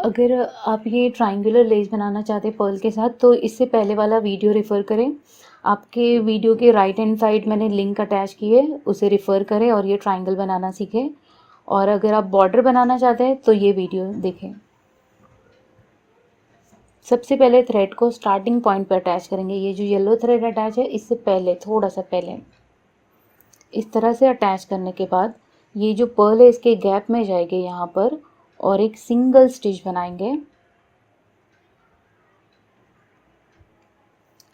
अगर आप ये ट्रायंगुलर लेस बनाना चाहते हैं पर्ल के साथ, तो इससे पहले वाला वीडियो रेफ़र करें। आपके वीडियो के राइट हैंड साइड मैंने लिंक अटैच की है, उसे रेफ़र करें और ये ट्रायंगल बनाना सीखें। और अगर आप बॉर्डर बनाना चाहते हैं तो ये वीडियो देखें। सबसे पहले थ्रेड को स्टार्टिंग पॉइंट पर अटैच करेंगे। ये जो येलो थ्रेड अटैच है, इससे पहले थोड़ा सा पहले इस तरह से अटैच करने के बाद ये जो पर्ल है इसके गैप में जाएंगे यहाँ पर और एक सिंगल स्टिच बनाएंगे।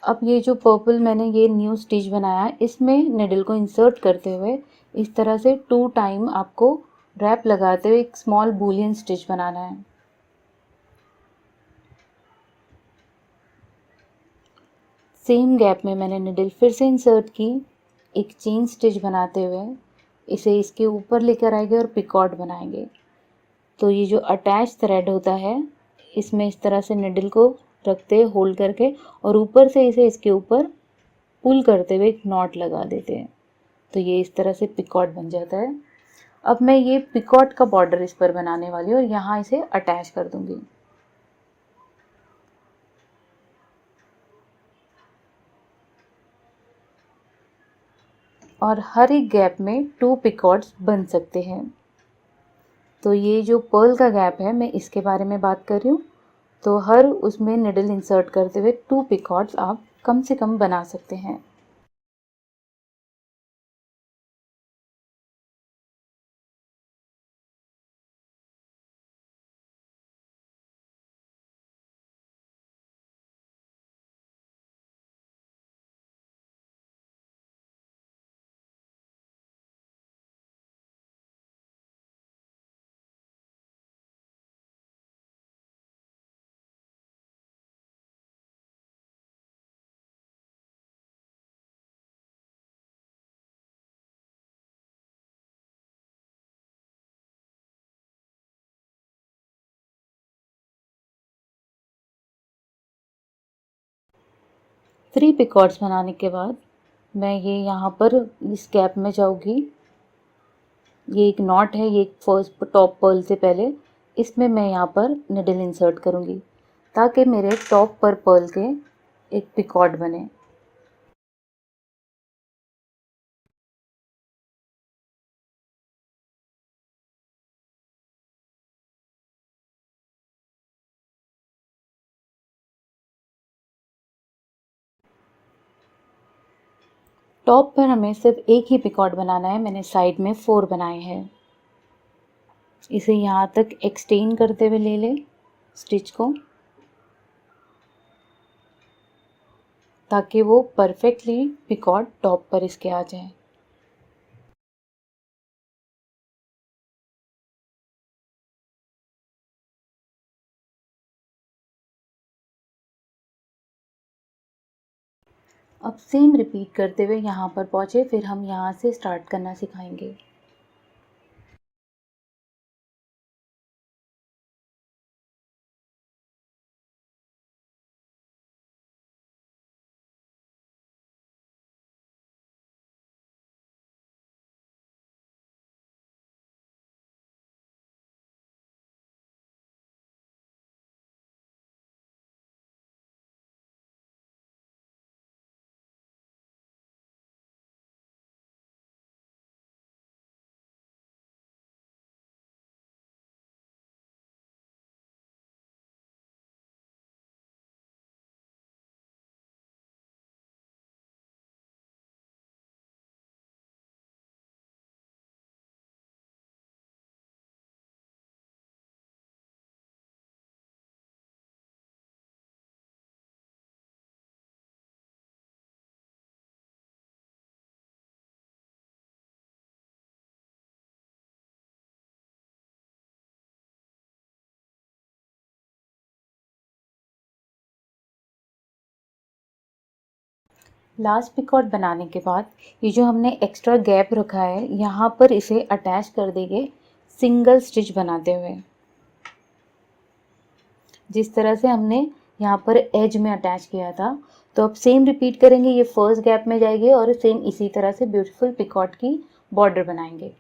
अब ये जो पर्पल मैंने ये न्यू स्टिच बनाया है, इसमें निडल को इंसर्ट करते हुए इस तरह से 2 टाइम आपको रैप लगाते हुए एक स्मॉल बूलियन स्टिच बनाना है। सेम गैप में मैंने निडल फिर से इंसर्ट की, एक चेन स्टिच बनाते हुए इसे इसके ऊपर लेकर आएंगे और पिकॉट बनाएंगे। तो ये जो अटैच थ्रेड होता है, इसमें इस तरह से निडल को रखते हैं होल्ड करके और ऊपर से इसे इसके ऊपर पुल करते हुए एक नॉट लगा देते हैं। तो ये इस तरह से पिकॉट बन जाता है। अब मैं ये पिकॉट का बॉर्डर इस पर बनाने वाली हूँ और यहाँ इसे अटैच कर दूंगी। और हर एक गैप में 2 पिकॉट्स बन सकते हैं। तो ये जो पर्ल का गैप है, मैं इसके बारे में बात कर रही हूँ। तो हर उसमें निडल इंसर्ट करते हुए 2 पिकॉट्स आप कम से कम बना सकते हैं। थ्री पिकॉट्स बनाने के बाद मैं ये यहाँ पर इस गैप में जाऊँगी। ये एक नॉट है, ये एक फर्स्ट टॉप पर्ल से पहले इसमें मैं यहाँ पर निडल इंसर्ट करूँगी ताकि मेरे टॉप पर पर्ल के एक पिकॉट बने। टॉप पर हमें सिर्फ एक ही पिकॉट बनाना है। मैंने साइड में 4 बनाए हैं। इसे यहाँ तक एक्सटेंड करते हुए ले लें स्टिच को ताकि वो परफेक्टली पिकॉट टॉप पर इसके आ जाए। अब सेम रिपीट करते हुए यहाँ पर पहुँचे, फिर हम यहाँ से स्टार्ट करना सिखाएंगे। लास्ट पिकॉट बनाने के बाद ये जो हमने एक्स्ट्रा गैप रखा है, यहाँ पर इसे अटैच कर देंगे सिंगल स्टिच बनाते हुए, जिस तरह से हमने यहाँ पर एज में अटैच किया था। तो अब सेम रिपीट करेंगे। ये फर्स्ट गैप में जाएंगे और सेम इसी तरह से ब्यूटीफुल पिकॉट की बॉर्डर बनाएंगे।